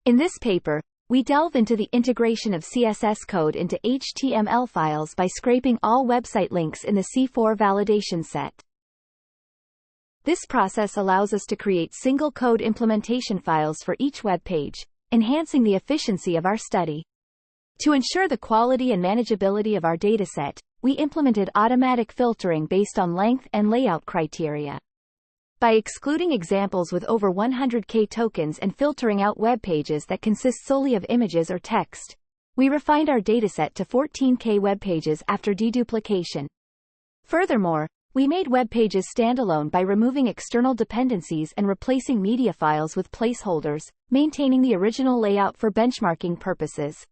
In this paper, we delve into the integration of CSS code into HTML files by scraping all website links in the C4 validation set. This process allows us to create single code implementation files for each web page, enhancing the efficiency of our study. To ensure the quality and manageability of our dataset, we implemented automatic filtering based on length and layout criteria. By excluding examples with over 100K tokens and filtering out web pages that consist solely of images or text, we refined our dataset to 14K web pages after deduplication. Furthermore, we made web pages standalone by removing external dependencies and replacing media files with placeholders, maintaining the original layout for benchmarking purposes.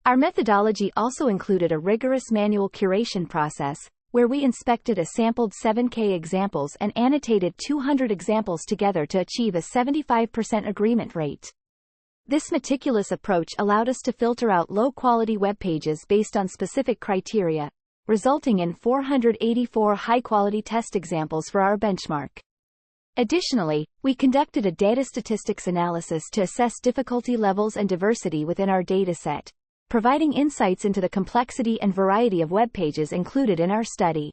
Our methodology also included a rigorous manual curation process, where we inspected a sampled 7K examples and annotated 200 examples together to achieve a 75% agreement rate. This meticulous approach allowed us to filter out low-quality web pages based on specific criteria, resulting in 484 high-quality test examples for our benchmark. Additionally, we conducted a data statistics analysis to assess difficulty levels and diversity within our dataset, providing insights into the complexity and variety of web pages included in our study.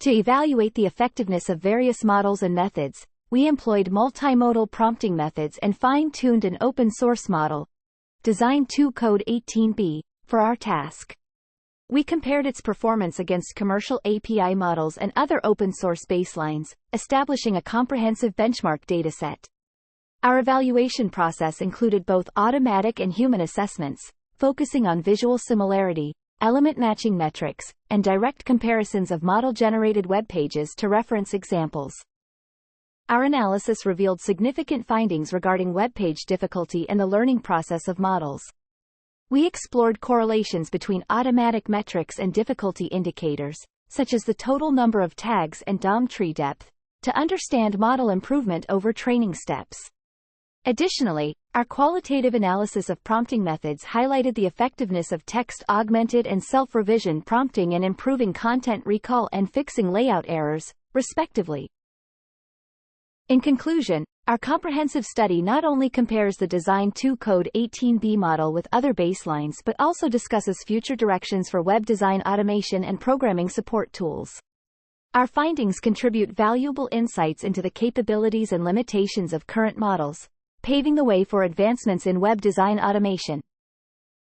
To evaluate the effectiveness of various models and methods, we employed multimodal prompting methods and fine-tuned an open-source model, Design2Code 18b, for our task. We compared its performance against commercial API models and other open-source baselines, establishing a comprehensive benchmark dataset. Our evaluation process included both automatic and human assessments, focusing on visual similarity, element matching metrics, and direct comparisons of model-generated web pages to reference examples. Our analysis revealed significant findings regarding web page difficulty and the learning process of models. We explored correlations between automatic metrics and difficulty indicators, such as the total number of tags and DOM tree depth, to understand model improvement over training steps. Additionally, our qualitative analysis of prompting methods highlighted the effectiveness of text-augmented and self-revision prompting in improving content recall and fixing layout errors, respectively. In conclusion, our comprehensive study not only compares the Design2Code 18b model with other baselines but also discusses future directions for web design automation and programming support tools. Our findings contribute valuable insights into the capabilities and limitations of current models, paving the way for advancements in web design automation.